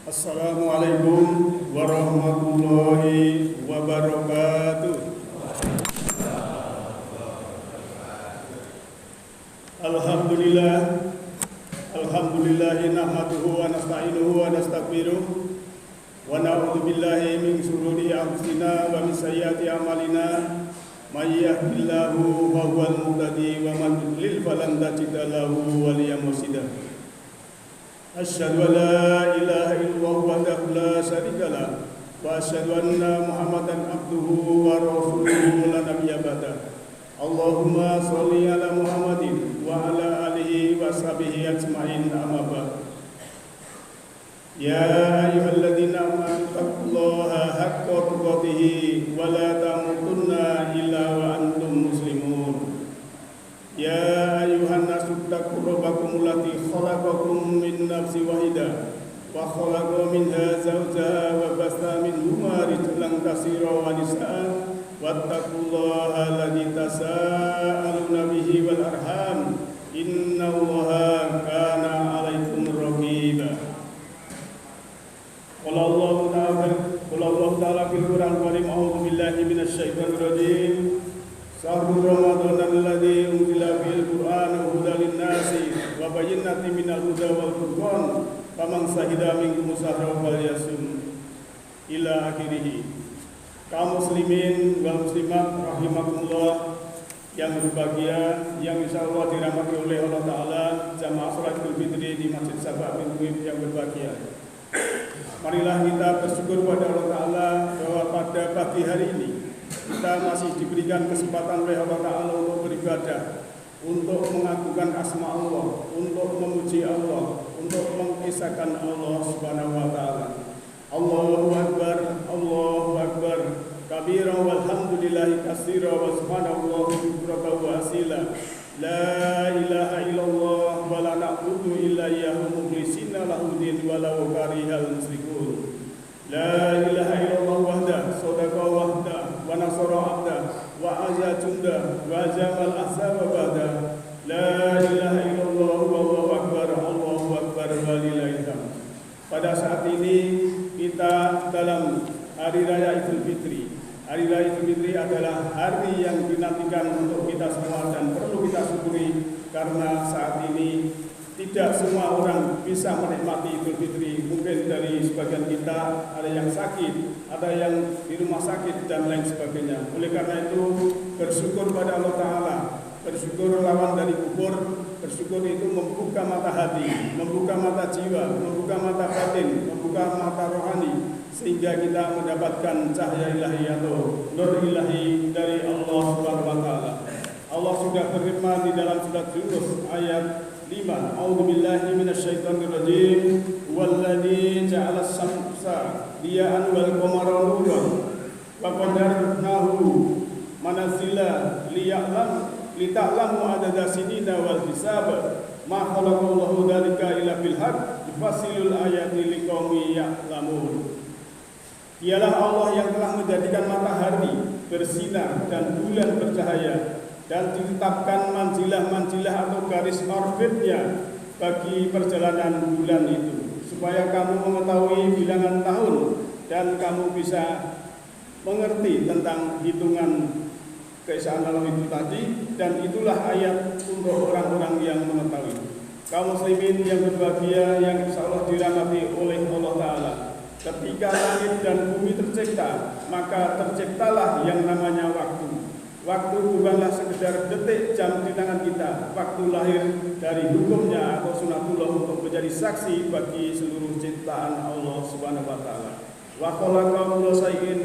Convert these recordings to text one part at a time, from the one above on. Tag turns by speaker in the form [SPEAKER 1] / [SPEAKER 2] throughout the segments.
[SPEAKER 1] Assalamualaikum warahmatullahi wabarakatuh. Alhamdulillahi nahmaduhu wa nasta'inuhu wa nastaghfiruh wa na'udzu billahi min shururi anfusina wa min sayyiati a'malina may yahdihillahu fahuwal muhtadi wa man yudlil falan tajida lahu waliyyan mursyida. Asyhadu an la ilaha illallah wahdahu la syarika lah wa asyhadu anna Muhammadan abduhu wa rasuluhu la nabiyya ba'da. Allahumma sholli ala Muhammadin wa ala alihi wa sahbihi ajmain, amma ba'd. Ya ayyuhalladzina amanu taqullaha haqqa tuqatih wa la tamutunna illa wa antum muslimun. Ya ayyuhan nasu taqu rabbakum allati khalaqakum min nafsin wahidah wa khalaqa minha zawjaha wa basta minhuma rijalan katsiran wa nisaa wattaqullaha alladzi tasaaluna bihi wal arham innallaha kana 'alaikum raqiba. Qala Allah ta'ala fil Qur'an al-Karim, a'udzu billahi minasy syaithanir rajim. Syahrul Ramadan alladzi unzila fil Qur'an hudan lin-nasi wa bayyinatin minal huda wal furqan faman syahida minkum syahra falyasum ila akhirih. Kaum muslimin wal muslimat rahimakumullah yang berbahagia, yang insyaallah dirahmati oleh Allah Ta'ala, jamaah salat Idul Fitri di Masjid Sabah bin Muib yang berbahagia. Marilah kita bersyukur pada Allah Ta'ala bahwa pada pagi hari ini kita masih diberikan kesempatan oleh Allah Ta'ala untuk beribadah, untuk mengagungkan asma Allah, untuk memuji Allah, untuk mengisahkan Allah Subhanahu wa Ta'ala. Allahu Akbar, Allahu Akbar, kabira walhamdulillahi katsira wa subhanallahi bukratan wa asila. La ilaha illallah wa la na'budu illa iyyahu mukhlishina lahu din walau karihal musyrikun. La ilaha illallah wahdah, sadaqa wahdah, wa nasara abdah, wa azza junda, wa jamal ahzaba ba'da. La ilaha illallah wallahu akbar, Allahu akbar walillahil hamd. Pada saat ini kita dalam Hari Raya Idul Fitri. Hari Raya Idul Fitri adalah hari yang dinantikan untuk kita semua dan perlu kita syukuri, karena saat ini tidak semua orang bisa menikmati Idul Fitri. Mungkin dari sebagian kita ada yang sakit, ada yang di rumah sakit dan lain sebagainya. Oleh karena itu bersyukur pada Allah Ta'ala, bersyukur lawan dari kubur. Bersyukur itu membuka mata hati, membuka mata jiwa, membuka mata batin, membuka mata rohani, sehingga kita mendapatkan cahaya ilahi atau nur ilahi dari Allah Subhanahu wa Ta'ala. Allah sudah berfirman di dalam surat Yunus ayat 5, a'udzubillahi minasyaitonir rajim, walladzi ja'ala asy-syamsa diya'an wal qamara nuran wa qadarnahu manazila lita'lamu adada sinina wal hisab ma khalaqallahu dzalika illa bil haqq yufasilul ayati liqaumin ya'lamun. Dialah Allah yang telah menjadikan matahari bersinar dan bulan bercahaya, dan ditetapkan manzilah-manzilah atau garis orbitnya bagi perjalanan bulan itu, supaya kamu mengetahui bilangan tahun dan kamu bisa mengerti tentang hitungan keesaan alam itu tadi. Dan itulah ayat untuk orang-orang yang mengetahui. Kaum muslimin yang berbahagia, yang insyaallah dirahmati oleh Allah Ta'ala, ketika langit dan bumi tercipta, maka terciptalah yang namanya waktu. Waktu bukanlah sekedar detik jam di tangan kita. Waktu lahir dari hukumnya atau sunatullah untuk menjadi saksi bagi seluruh ciptaan Allah Subhanahu wa Ta'ala. Wa khalaqa kulla shay'in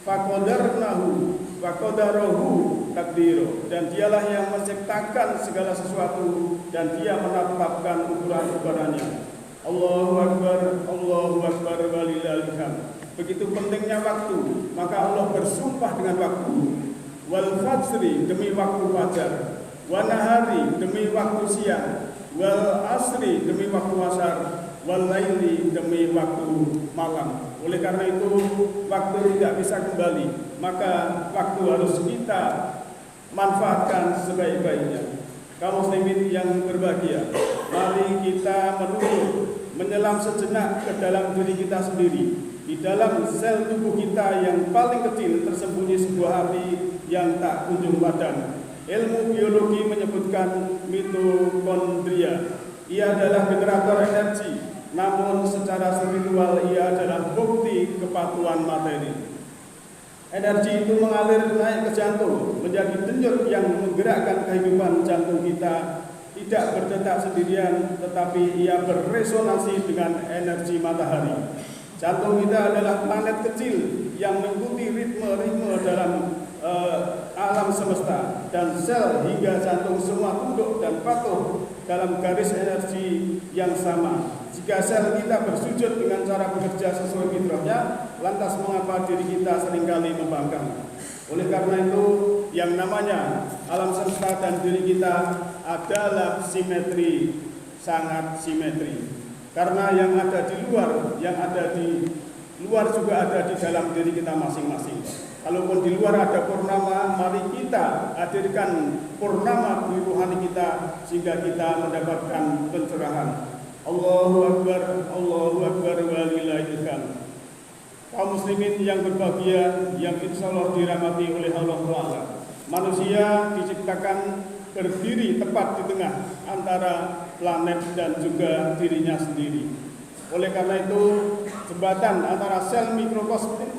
[SPEAKER 1] faqadarnahu wa qadarahu takdiro. Dan dialah yang menciptakan segala sesuatu dan dia menetapkan ukuran-ukurannya. Allahu Akbar, Allahu Akbar walillahil hamd. Begitu pentingnya waktu, maka Allah bersumpah dengan waktu. Wal fajri, demi waktu fajar, wa nahari, demi waktu siang, wal asri, demi waktu asar, wal laili, demi waktu malam. Oleh karena itu waktu tidak bisa kembali, maka waktu harus kita manfaatkan sebaik-baiknya. Kaum muslimin yang berbahagia, mari kita menuntut menyelam sejenak ke dalam diri kita sendiri. Di dalam sel tubuh kita yang paling kecil tersembunyi sebuah api yang tak kunjung padam. Ilmu biologi menyebutkan mitokondria. Ia adalah generator energi, namun secara spiritual ia adalah bukti kepatuhan materi. Energi itu mengalir naik ke jantung, menjadi denyut yang menggerakkan kehidupan jantung kita. Tidak berdetak sendirian, tetapi ia berresonansi dengan energi matahari. Jantung kita adalah planet kecil yang mengikuti ritme-ritme dalam alam semesta, dan sel hingga jantung semua tunduk dan patuh dalam garis energi yang sama. Jika sel kita bersujud dengan cara bekerja sesuai fitrahnya, lantas mengapa diri kita seringkali membangkang? Oleh karena itu, yang namanya alam semesta dan diri kita adalah simetri, sangat simetri. Karena yang ada di luar juga ada di dalam diri kita masing-masing. Kalaupun di luar ada purnama, mari kita hadirkan purnama di rohani kita sehingga kita mendapatkan pencerahan. Allahu Akbar, Allahu Akbar, walillahil hamd. Kaum muslimin yang berbahagia, yang insya Allah dirahmati oleh Allah Ta'ala. Manusia diciptakan berdiri tepat di tengah antara planet dan juga dirinya sendiri. Oleh karena itu, jembatan antara sel mikrokosmos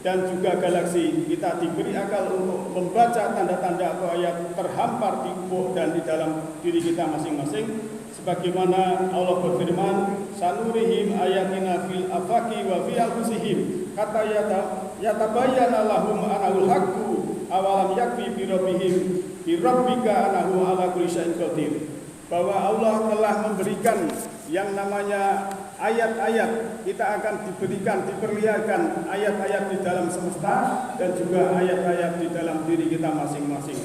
[SPEAKER 1] dan juga galaksi, kita diberi akal untuk membaca tanda-tanda atau ayat terhampar di ufuk dan di dalam diri kita masing-masing. Sebagaimana Allah berfirman, sanurihim ayatina fil afaqi wa fi anfusihim hatta yatabayyana lahum annahu haqqu awalam yakfi bi rabbika annahu ala kulli syai'in qadir. Bahwa Allah telah memberikan yang namanya ayat-ayat, kita akan diperlihatkan ayat-ayat di dalam semesta dan juga ayat-ayat di dalam diri kita masing-masing.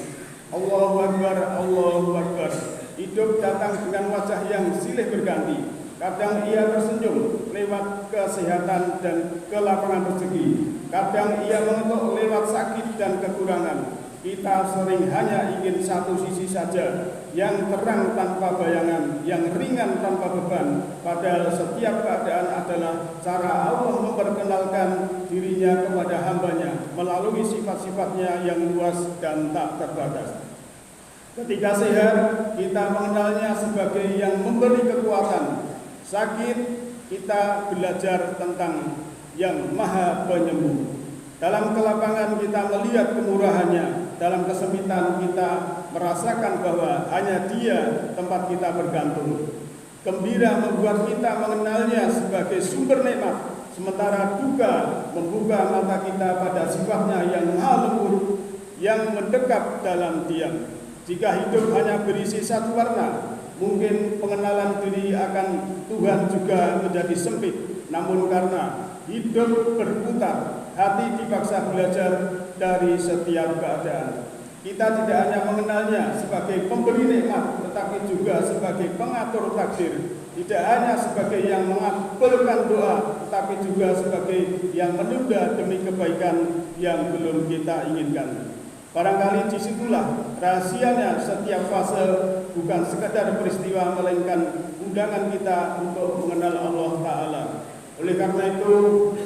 [SPEAKER 1] Allahu Akbar, Allahu Akbar. Hidup datang dengan wajah yang silih berganti. Kadang ia tersenyum lewat kesehatan dan kelapangan rezeki. Kadang ia mengetuk lewat sakit dan kekurangan. Kita sering hanya ingin satu sisi saja, yang terang tanpa bayangan, yang ringan tanpa beban. Padahal setiap keadaan adalah cara Allah memperkenalkan dirinya kepada hambanya melalui sifat-sifatnya yang luas dan tak terbatas. Ketika sehat, kita mengenalnya sebagai yang memberi kekuatan. Sakit, kita belajar tentang yang maha penyembuh. Dalam kelapangan kita melihat kemurahannya. Dalam kesempitan kita merasakan bahwa hanya Dia tempat kita bergantung. Gembira membuat kita mengenalnya sebagai sumber nikmat. Sementara duka membuka mata kita pada sifatnya yang maha lembut, yang mendekap dalam diam. Jika hidup hanya berisi satu warna, mungkin pengenalan diri akan Tuhan juga menjadi sempit. Namun karena hidup berputar, hati dipaksa belajar dari setiap keadaan. Kita tidak hanya mengenalnya sebagai pemberi nikmat, tetapi juga sebagai pengatur takdir. Tidak hanya sebagai yang mengabulkan doa, tetapi juga sebagai yang menunda demi kebaikan yang belum kita inginkan. Barangkali disitulah rahasianya setiap fase, bukan sekadar peristiwa, melainkan undangan kita untuk mengenal Allah Ta'ala. Oleh karena itu,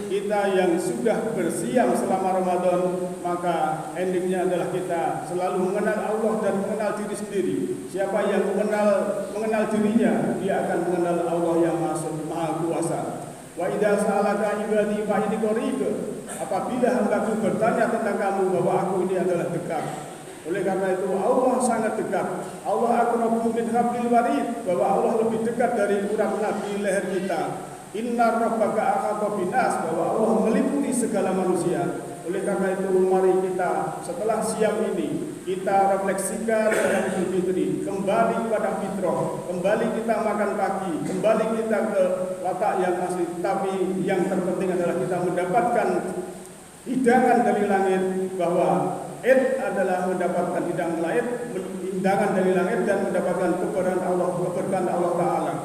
[SPEAKER 1] kita yang sudah bersiam selama Ramadan, maka endingnya adalah kita selalu mengenal Allah dan mengenal diri sendiri. Siapa yang mengenal dirinya, dia akan mengenal Allah yang Maha Kuasa. Wa idza sa'alaka ibadi fa inni qarib. Apabila hambaku bertanya tentang kamu, bahwa aku ini adalah dekat. Oleh karena itu Allah sangat dekat. Allah aqrabu min hablil warid, bahwa Allah lebih dekat dari urat nadi leher kita. Inna rabbaka ahata binas, bahwa Allah meliputi segala manusia. Oleh karena itu mari kita setelah siang ini kita refleksikan dengan Idul Fitri, kembali kepada fitrah, kembali kita makan pagi, kembali kita ke watak yang asli. Tapi yang terpenting adalah kita mendapatkan hidangan dari langit, bahwa Id adalah mendapatkan hidangan dari langit dan mendapatkan keberkahan Allah Ta'ala.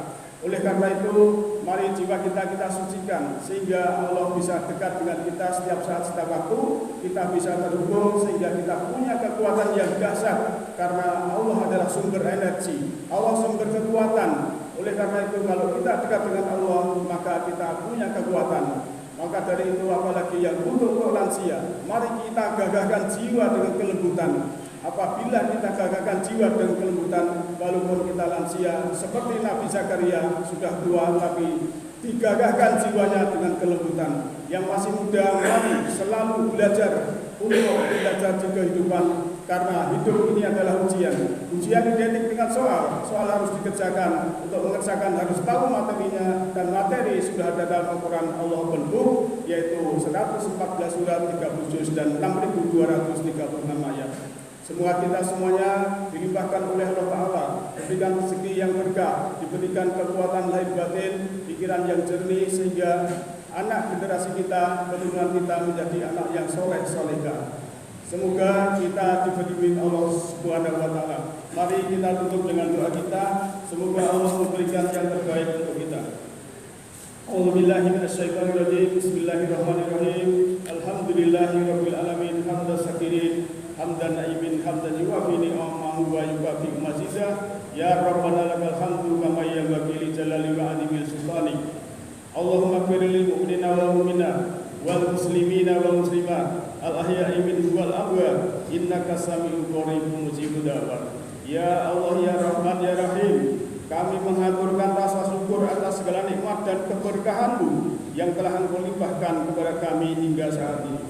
[SPEAKER 1] Oleh karena itu, mari jiwa kita sucikan sehingga Allah bisa dekat dengan kita setiap saat, setiap waktu. Kita bisa terhubung sehingga kita punya kekuatan yang dahsyat, karena Allah adalah sumber energi, Allah sumber kekuatan. Oleh karena itu kalau kita dekat dengan Allah, maka kita punya kekuatan. Maka dari itu apalagi yang untuk lansia, mari kita gagahkan jiwa dengan kelembutan. Apabila kita gagahkan jiwa dengan kelembutan, walaupun kita lansia, seperti Nabi Zakaria sudah tua tapi digagahkan jiwanya dengan kelembutan. Yang masih muda mari selalu belajar untuk belajar di kehidupan, karena hidup ini adalah ujian. Ujian identik dengan soal harus dikerjakan. Untuk mengerjakan harus tahu materinya, dan materi sudah ada dalam Al-Quran Allah Open Book, yaitu 114 surat, 30 juz dan 6.236 ayat. Semoga kita semuanya dilimpahkan oleh Allah Ta'ala, diberikan rezeki yang berkah, diberikan kekuatan lahir batin, pikiran yang jernih, sehingga anak generasi kita, keturunan kita menjadi anak yang soleh solehah. Semoga kita diberi Allah Subhanahu wa Ta'ala. Mari kita tutup dengan doa kita. Semoga Allah memberikan yang terbaik untuk kita. A'udzubillahi minasyaitonirrajim. Bismillahirrahmanirrahim. Alhamdulillahirabbil alamin. Hamdan syakirin, hamdan naimin, hamdan yuwafi ni'amahu wa yukafi mazidah. Ya Rabbana lakal hamdu kama yanbaghi li jalali wa 'azimi sultanik. Allahumma ighfir lil mu'minina wal mu'minat wal muslimina wal muslimat al ahya'i minhum wal amwat innaka sami'un qaribun mujibud da'wat. Ya Allah ya Rahman ya Rahim, kami mengaturkan rasa syukur atas segala nikmat dan keberkahan-Mu yang telah Engkau limpahkan kepada kami hingga saat ini.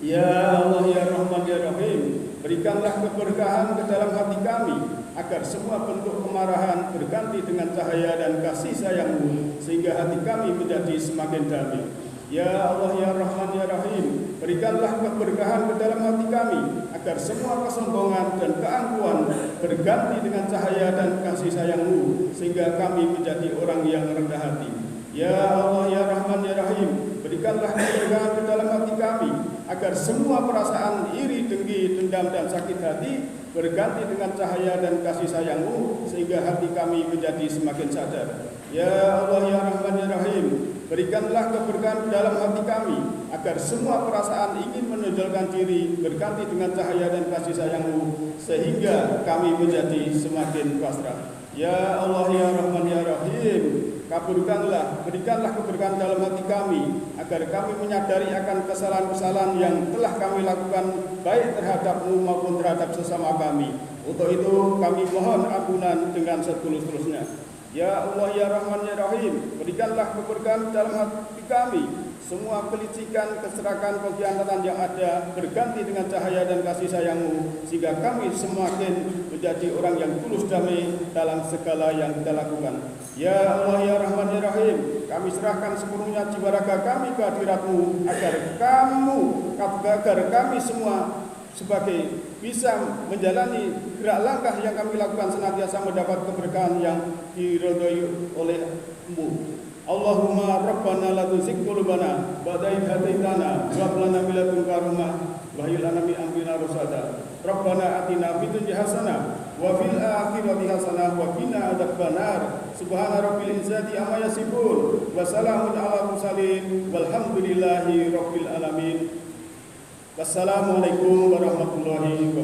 [SPEAKER 1] Ya Allah ya Rahman ya Rahim, berikanlah keberkahan ke dalam hati kami, agar semua bentuk kemarahan berganti dengan cahaya dan kasih sayang-Mu, sehingga hati kami menjadi semakin damai. Ya Allah ya Rahman ya Rahim, berikanlah keberkahan ke dalam hati kami, agar semua kesombongan dan keangkuhan berganti dengan cahaya dan kasih sayang-Mu, sehingga kami menjadi orang yang rendah hati. Ya Allah ya Rahman ya Rahim, berikanlah keberkahan ke dalam hati kami, agar semua perasaan iri, dengki, dendam dan sakit hati berganti dengan cahaya dan kasih sayang-Mu, sehingga hati kami menjadi semakin sadar. Ya Allah ya Rahman ya Rahim, berikanlah keberkahan dalam hati kami, agar semua perasaan ingin menonjolkan diri berganti dengan cahaya dan kasih sayang-Mu, sehingga kami menjadi semakin pasrah. Ya Allah ya Rahman ya Rahim, berikanlah keberkahan dalam hati kami, agar kami menyadari akan kesalahan-kesalahan yang telah kami lakukan, baik terhadap-Mu maupun terhadap sesama kami. Untuk itu kami mohon ampunan dengan setulus-tulusnya. Ya Allah ya Rahman ya Rahim, berikanlah keberkahan dalam hati kami. Semua kelicikan, keserakan, pengkhianatan yang ada berganti dengan cahaya dan kasih sayang-Mu, sehingga kami semakin menjadi orang yang tulus damai dalam segala yang kita lakukan. Ya Allah ya Rahman ya Rahim, kami serahkan sepenuhnya jiwa raga kami ke hadirat-Mu, agar kami semua sebagai bisa menjalani gerak langkah yang kami lakukan senantiasa mendapat keberkahan yang diridhoi oleh-Mu. Allahumma Rabbana la tuzigh qulubana ba'da idh hadaitana wa hab lana min ladunka rahmah wa hab lana min amrina rashada. Rabbana atina fid dunya hasanah wa fil akhirati hasanah wa qina adzabannar. Subhana rabbil izzati amma yasifun wa salamun ala mursalin walhamdulillahi rabbil alamin. Wassalamualaikum warahmatullahi wabarakatuh.